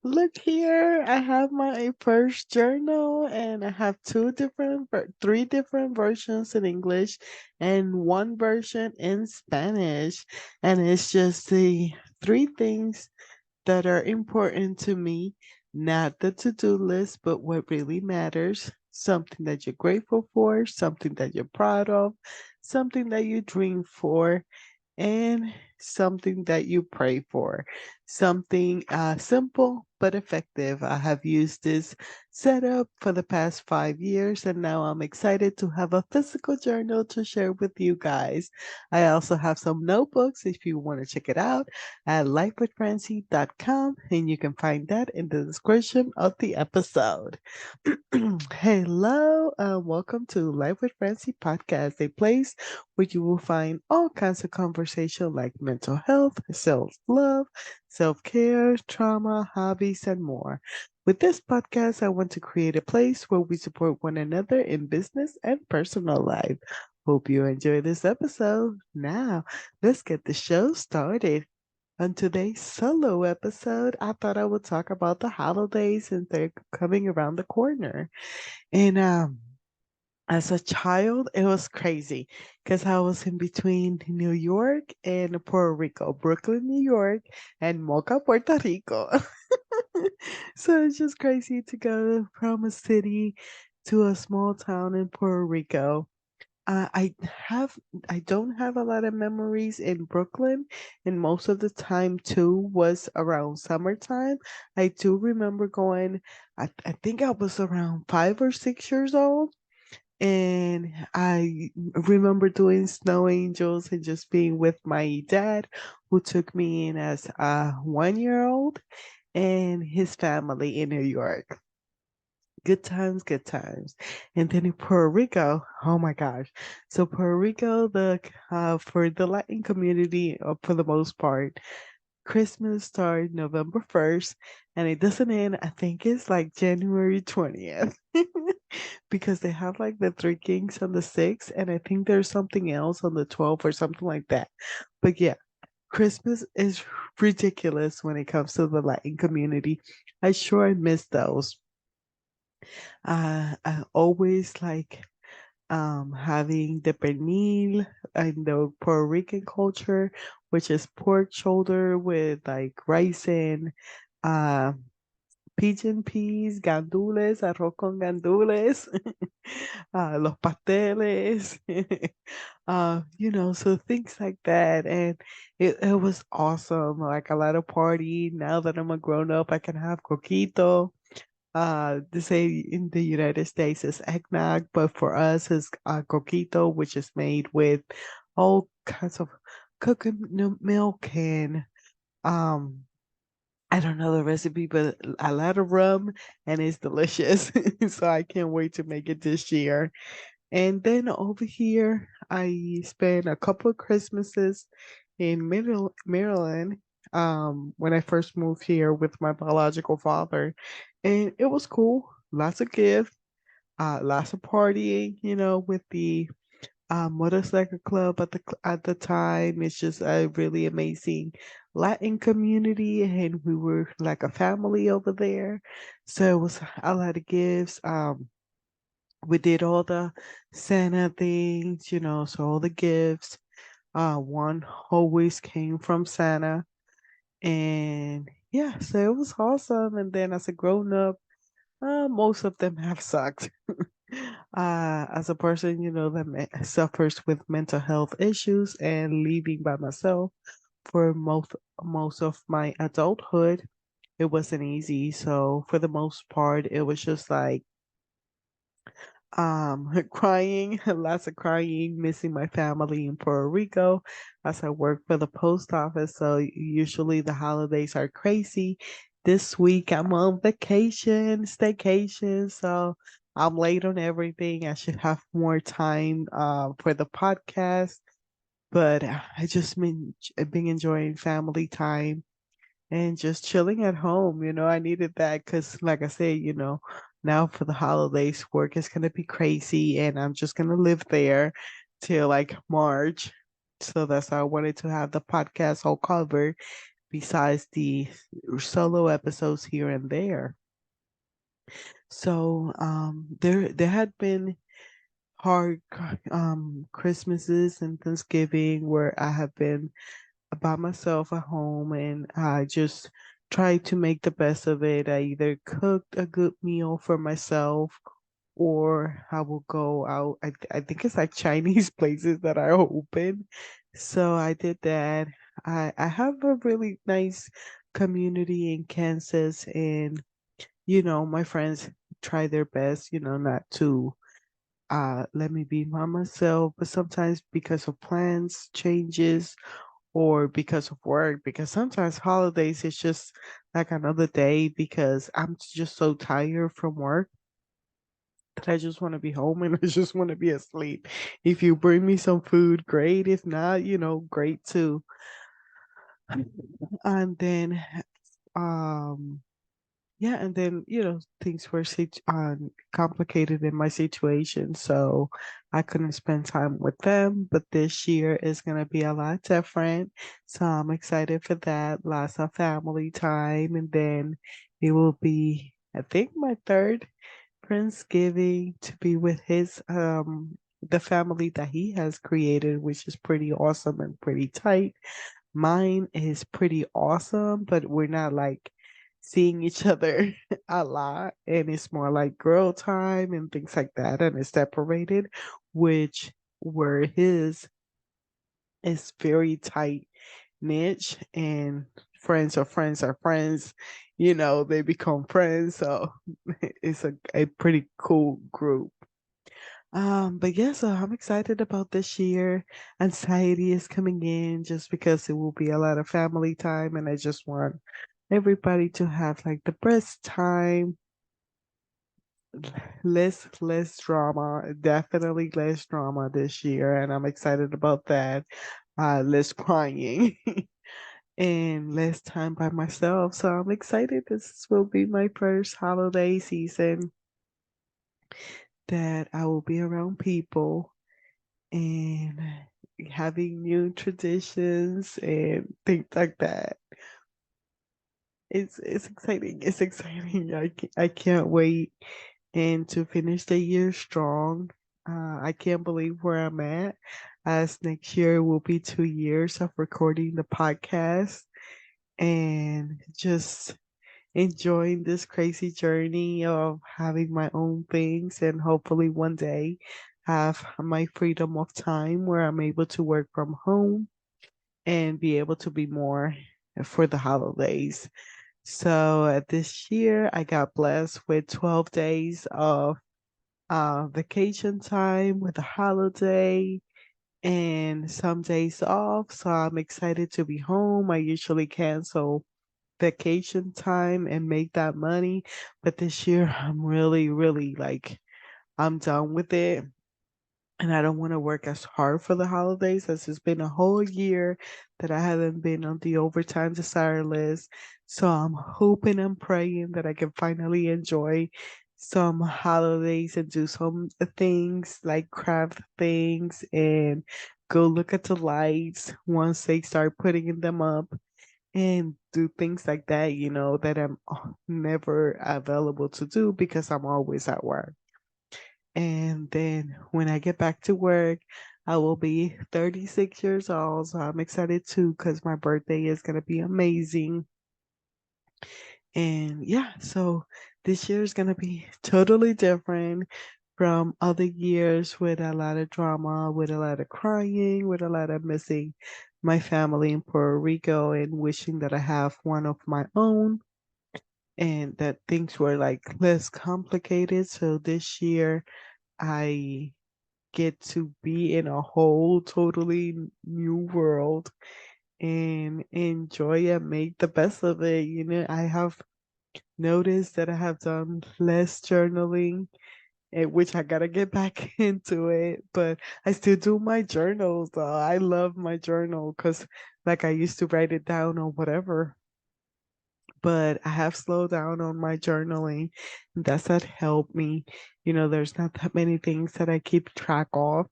Look here, I have my first journal and I have three different versions in English and one version in Spanish. And it's just the three things that are important to me, not the to-do list, but what really matters. Something that you're grateful for, something that you're proud of, something that you dream for, and something that you pray for. Something simple but effective. I have used this setup for the past 5 years, and now I'm excited to have a physical journal to share with you guys. I also have some notebooks if you want to check it out at lifewithfrancie.com, and you can find that in the description of the episode. Hello, welcome to Life with Francie podcast, a place where you will find all kinds of conversation like mental health, self love, self care, trauma, hobbies, and more. With this podcast, I want to create a place where we support one another in business and personal life. Hope you enjoy this episode. Now, let's get the show started. On today's solo episode, I thought I would talk about the holidays since they're coming around the corner. And as a child, it was crazy because I was in between New York and Puerto Rico, Brooklyn, New York, and Mocha, Puerto Rico. So it's just crazy to go from a city to a small town in Puerto Rico. I have I don't have a lot of memories in Brooklyn, and most of the time too was around summertime. I do remember going. I think I was around 5 or 6 years old, and I remember doing snow angels and just being with my dad, who took me in as a 1 year old, and his family in New York. Good times, good times. And then in Puerto Rico, oh my gosh. So Puerto Rico, the for the Latin community, for the most part, Christmas starts November 1st and it doesn't end, I think it's like January 20th. Because they have like the Three Kings on the 6th, and I think there's something else on the 12th or something like that. But yeah, Christmas is ridiculous when it comes to the Latin community. I sure miss those. I always like having the pernil and the Puerto Rican culture, which is pork shoulder with like rice and uh, pigeon peas, gandules, arroz con gandules, los pasteles, so things like that. And it was awesome, like a lot of party. Now that I'm a grown up, I can have coquito. They say in the United States it's eggnog, but for us it's coquito, which is made with all kinds of milk and um I don't know the recipe, but a lot of rum and it's delicious. So I can't wait to make it this year. And then over here, I spent a couple of Christmases in Maryland when I first moved here with my biological father. And it was cool. Lots of gifts, lots of partying, with the motorcycle club at the time. It's just a really amazing Latin community, and we were like a family over there. So it was a lot of gifts. We did all the Santa things, so all the gifts. One always came from Santa, and yeah, so it was awesome. And then as a grown up, most of them have sucked. As a person, that suffers with mental health issues and living by myself for most of my adulthood, it wasn't easy. So for the most part, it was just like crying, lots of crying, missing my family in Puerto Rico as I work for the post office. So usually the holidays are crazy. This week I'm on vacation, staycation, so I'm late on everything. I should have more time for the podcast, but I just been enjoying family time and just chilling at home. I needed that because, like I said, now for the holidays, work is going to be crazy and I'm just going to live there till like March. So that's why I wanted to have the podcast all covered. besides the solo episodes here and there. So there had been hard Christmases and Thanksgiving where I have been by myself at home and I just tried to make the best of it. I either cooked a good meal for myself or I will go out. I think it's like Chinese places that I open. So I did that. I have a really nice community in Kansas and my friends try their best, not to let me be by myself, but sometimes because of plans changes or because of work, because sometimes holidays is just like another day because I'm just so tired from work that I just want to be home and I just want to be asleep. If you bring me some food, great. If not, great too. And then um yeah, and then things were complicated in my situation, so I couldn't spend time with them. But this year is gonna be a lot different, so I'm excited for that. Lots of family time, and then it will be, I think, my third Friendsgiving to be with his the family that he has created, which is pretty awesome and pretty tight. Mine is pretty awesome, but we're not like seeing each other a lot, and it's more like girl time and things like that, and it's separated, which where his is very tight niche and friends are friends are friends, they become friends, so it's a pretty cool group. But yeah, so I'm excited about this year. Anxiety is coming in just because it will be a lot of family time, and I just want everybody to have like the best time. Less drama, definitely less drama this year, and I'm excited about that. Less crying and less time by myself. So I'm excited. This will be my first holiday season that I will be around people and having new traditions and things like that. It's exciting. It's exciting. I can't wait and to finish the year strong. I can't believe where I'm at. As next year will be 2 years of recording the podcast and just enjoying this crazy journey of having my own things and hopefully one day have my freedom of time where I'm able to work from home and be able to be more for the holidays. So this year I got blessed with 12 days of vacation time with a holiday and some days off. So I'm excited to be home. I usually cancel vacation time and make that money. But this year, I'm really, really like, I'm done with it. And I don't want to work as hard for the holidays as it's been a whole year that I haven't been on the overtime desired list. So I'm hoping and praying that I can finally enjoy some holidays and do some things like craft things and go look at the lights once they start putting them up and do things like that, that I'm never available to do because I'm always at work. And then when I get back to work, I will be 36 years old. So I'm excited too because my birthday is going to be amazing. And yeah, so this year is going to be totally different from other years with a lot of drama, with a lot of crying, with a lot of missing my family in Puerto Rico and wishing that I have one of my own and that things were like less complicated. So this year I get to be in a whole totally new world and enjoy it, make the best of it. I have noticed that I have done less journaling, which I gotta get back into it, but I still do my journals. I love my journal because, like, I used to write it down or whatever, but I have slowed down on my journaling. That's that helped me. There's not that many things that I keep track of,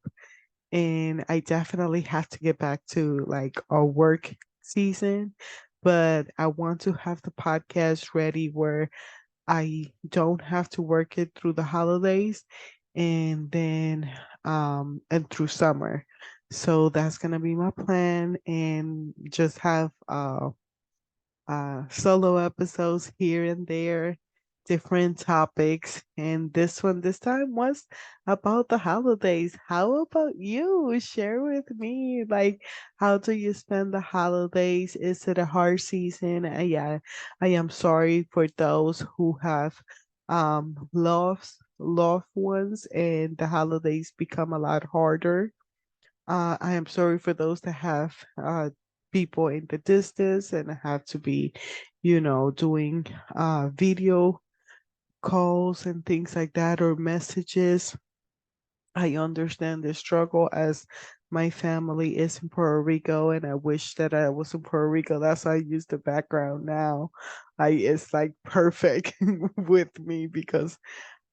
and I definitely have to get back to like a work season but I want to have the podcast ready where I don't have to work it through the holidays and then and through summer. So that's gonna be my plan and just have solo episodes here and there, different topics. And this time was about the holidays. How about you? Share with me, like, how do you spend the holidays? Is it a hard season? Yeah, I am sorry for those who have lost loved ones and the holidays become a lot harder. I am sorry for those that have people in the distance and have to be, doing video calls and things like that or messages. I understand the struggle as my family is in Puerto Rico and I wish that I was in Puerto Rico. That's why I use the background now. It's like perfect with me because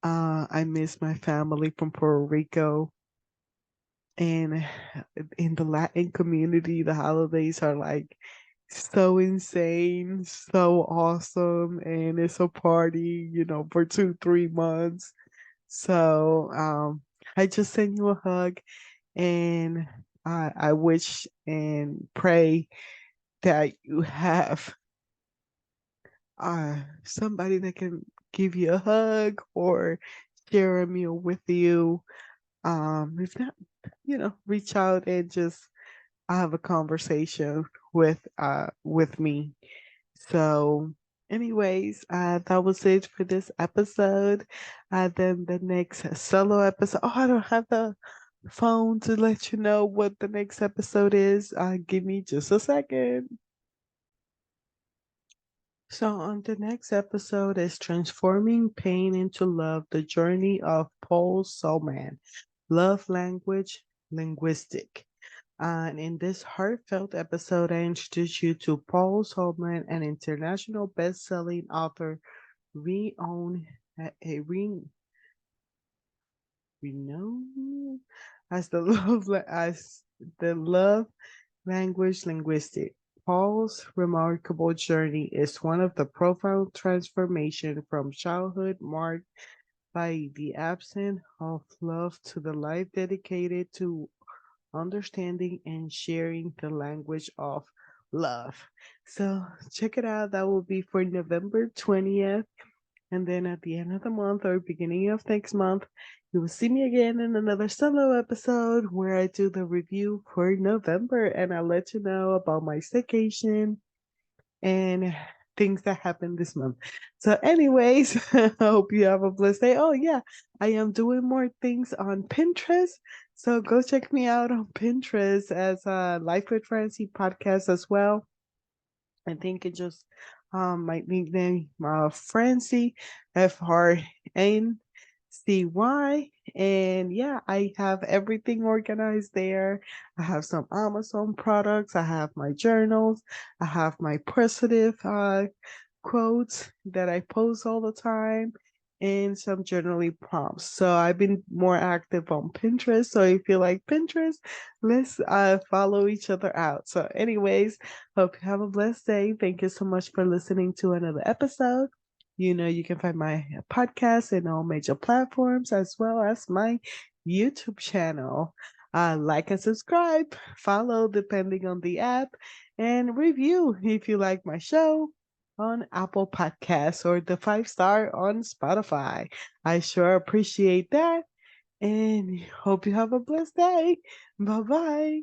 I miss my family from Puerto Rico. And in the Latin community, the holidays are like so insane, so awesome, and it's a party, for 2, 3 months. So I just send you a hug, and I wish and pray that you have somebody that can give you a hug or share a meal with you. If not, reach out and just have a conversation with me. So anyways, that was it for this episode. Then the next solo episode. Oh, I don't have the phone to let you know what the next episode is. Give me just a second. So on the next episode is Transforming Pain into Love, the journey of Paul Solman, love language linguistic. And in this heartfelt episode, I introduce you to Paul Solman, an international best-selling author, renowned, a renowned as the love language linguistic. Paul's remarkable journey is one of the profound transformation from childhood marked by the absence of love to the life dedicated to understanding and sharing the language of love. So check it out. That will be for November 20th. And then at the end of the month or beginning of next month, you will see me again in another solo episode where I do the review for November and I'll let you know about my staycation and things that happened this month. So, anyways, I hope you have a blessed day. Oh, yeah, I am doing more things on Pinterest. So, go check me out on Pinterest as a Life with Francie podcast as well. I think it just my nickname Francie FRNCY. And yeah, I have everything organized there. I have some Amazon products, I have my journals, I have my positive quotes that I post all the time, and some journaling prompts. So I've been more active on Pinterest. So if you like Pinterest, let's follow each other out. So, anyways, hope you have a blessed day. Thank you so much for listening to another episode. You can find my podcast in all major platforms as well as my YouTube channel. Like and subscribe, follow depending on the app, and review if you like my show on Apple Podcasts or the 5 star on Spotify. I sure appreciate that and hope you have a blessed day. Bye bye.